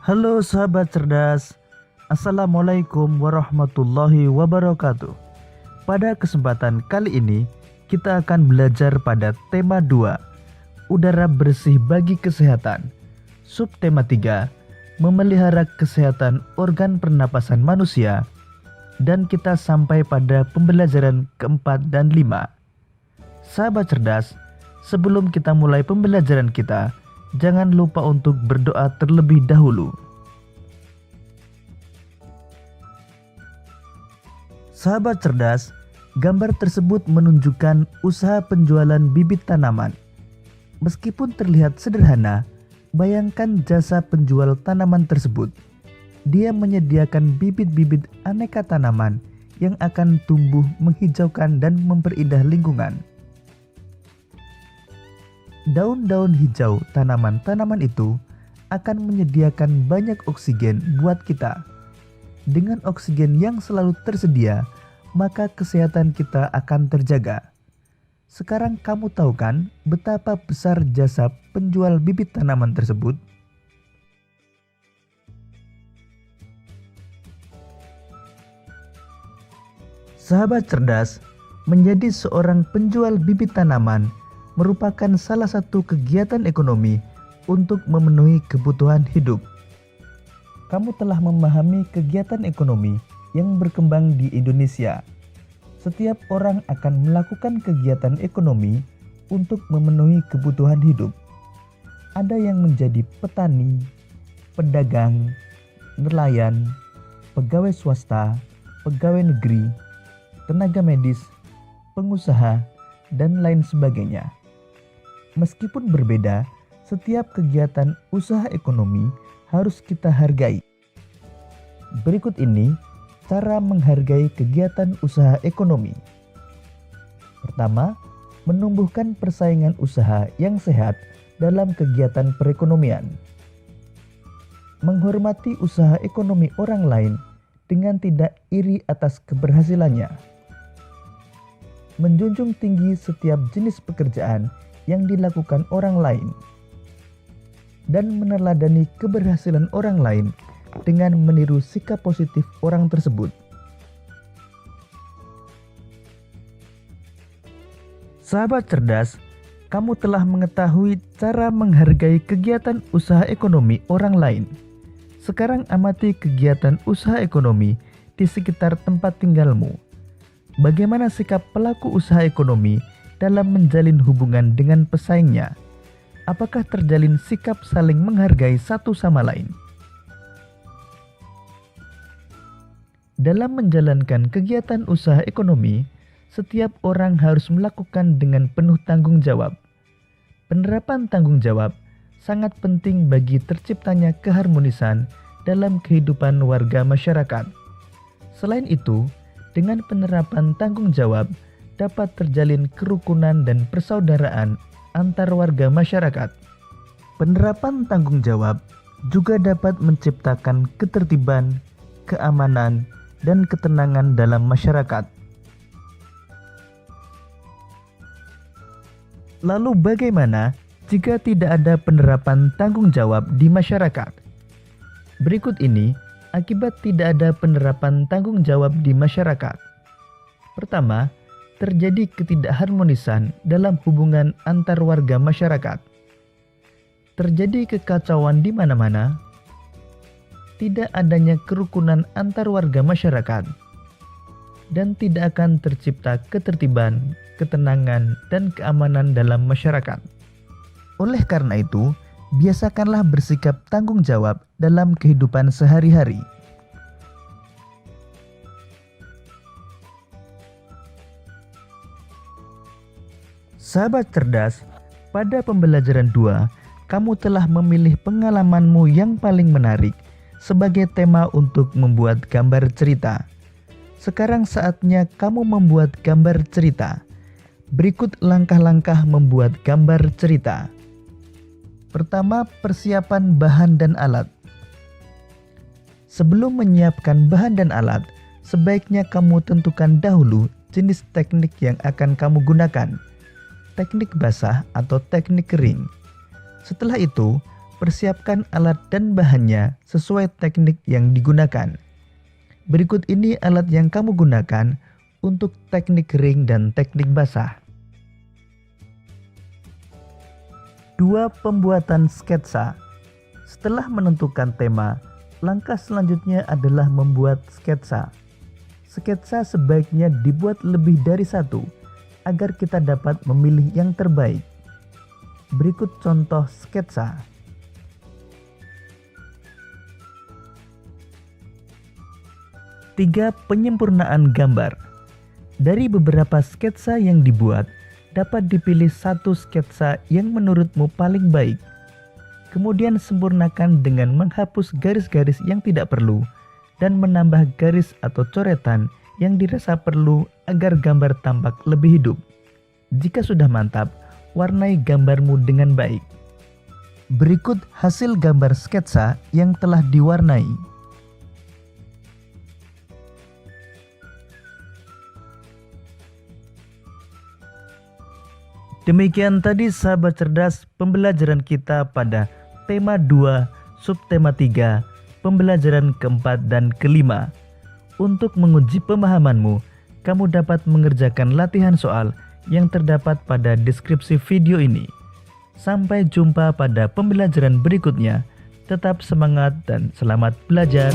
Halo sahabat cerdas, Assalamualaikum warahmatullahi wabarakatuh. Pada kesempatan kali ini, kita akan belajar pada tema 2, udara bersih bagi kesehatan. Subtema 3, memelihara kesehatan organ pernapasan manusia. Dan kita sampai pada pembelajaran keempat dan 5. Sahabat cerdas, sebelum kita mulai pembelajaran kita, jangan lupa untuk berdoa terlebih dahulu. Sahabat cerdas, gambar tersebut menunjukkan usaha penjualan bibit tanaman. Meskipun terlihat sederhana, bayangkan jasa penjual tanaman tersebut. Dia menyediakan bibit-bibit aneka tanaman yang akan tumbuh menghijaukan dan memperindah lingkungan. Daun-daun hijau tanaman-tanaman itu akan menyediakan banyak oksigen buat kita. Dengan oksigen yang selalu tersedia, maka kesehatan kita akan terjaga. Sekarang kamu tahu kan betapa besar jasa penjual bibit tanaman tersebut? Sahabat cerdas, menjadi seorang penjual bibit tanaman merupakan salah satu kegiatan ekonomi untuk memenuhi kebutuhan hidup. Kamu telah memahami kegiatan ekonomi yang berkembang di Indonesia. Setiap orang akan melakukan kegiatan ekonomi untuk memenuhi kebutuhan hidup. Ada yang menjadi petani, pedagang, nelayan, pegawai swasta, pegawai negeri, tenaga medis, pengusaha, dan lain sebagainya. Meskipun berbeda, setiap kegiatan usaha ekonomi harus kita hargai. Berikut ini cara menghargai kegiatan usaha ekonomi. Pertama, menumbuhkan persaingan usaha yang sehat dalam kegiatan perekonomian. Menghormati usaha ekonomi orang lain dengan tidak iri atas keberhasilannya. Menjunjung tinggi setiap jenis pekerjaan yang dilakukan orang lain, dan meneladani keberhasilan orang lain dengan meniru sikap positif orang tersebut. Sahabat cerdas, kamu telah mengetahui cara menghargai kegiatan usaha ekonomi orang lain. Sekarang amati kegiatan usaha ekonomi di sekitar tempat tinggalmu. Bagaimana sikap pelaku usaha ekonomi dalam menjalin hubungan dengan pesaingnya? Apakah terjalin sikap saling menghargai satu sama lain? Dalam menjalankan kegiatan usaha ekonomi, setiap orang harus melakukan dengan penuh tanggung jawab. Penerapan tanggung jawab sangat penting bagi terciptanya keharmonisan dalam kehidupan warga masyarakat. Selain itu, dengan penerapan tanggung jawab, dapat terjalin kerukunan dan persaudaraan antar warga masyarakat. Penerapan tanggung jawab juga dapat menciptakan ketertiban, keamanan, dan ketenangan dalam masyarakat. Lalu bagaimana jika tidak ada penerapan tanggung jawab di masyarakat? Berikut ini akibat tidak ada penerapan tanggung jawab di masyarakat. Pertama, terjadi ketidakharmonisan dalam hubungan antar warga masyarakat. Terjadi kekacauan di mana-mana. Tidak adanya kerukunan antar warga masyarakat. Dan tidak akan tercipta ketertiban, ketenangan, dan keamanan dalam masyarakat. Oleh karena itu, biasakanlah bersikap tanggung jawab dalam kehidupan sehari-hari. Sahabat cerdas, pada pembelajaran 2, kamu telah memilih pengalamanmu yang paling menarik sebagai tema untuk membuat gambar cerita. Sekarang saatnya kamu membuat gambar cerita. Berikut langkah-langkah membuat gambar cerita. Pertama, persiapan bahan dan alat. Sebelum menyiapkan bahan dan alat, sebaiknya kamu tentukan dahulu jenis teknik yang akan kamu gunakan. Teknik basah atau teknik kering. Setelah itu, Persiapkan alat dan bahannya sesuai teknik yang digunakan. Berikut ini alat yang kamu gunakan untuk teknik kering dan teknik basah. 2. Pembuatan sketsa. Setelah menentukan tema, langkah selanjutnya adalah membuat sketsa. Sketsa sebaiknya dibuat lebih dari satu agar kita dapat memilih yang terbaik. Berikut contoh sketsa. 3. Penyempurnaan gambar. Dari beberapa sketsa yang dibuat, dapat dipilih satu sketsa yang menurutmu paling baik. Kemudian sempurnakan dengan menghapus garis-garis yang tidak perlu dan menambah garis atau coretan yang dirasa perlu agar gambar tampak lebih hidup. Jika sudah mantap, warnai gambarmu dengan baik. Berikut hasil gambar sketsa yang telah diwarnai. Demikian tadi sahabat cerdas pembelajaran kita pada tema 2, subtema 3, pembelajaran keempat dan kelima. Untuk menguji pemahamanmu, kamu dapat mengerjakan latihan soal yang terdapat pada deskripsi video ini. Sampai jumpa pada pembelajaran berikutnya. Tetap semangat dan selamat belajar.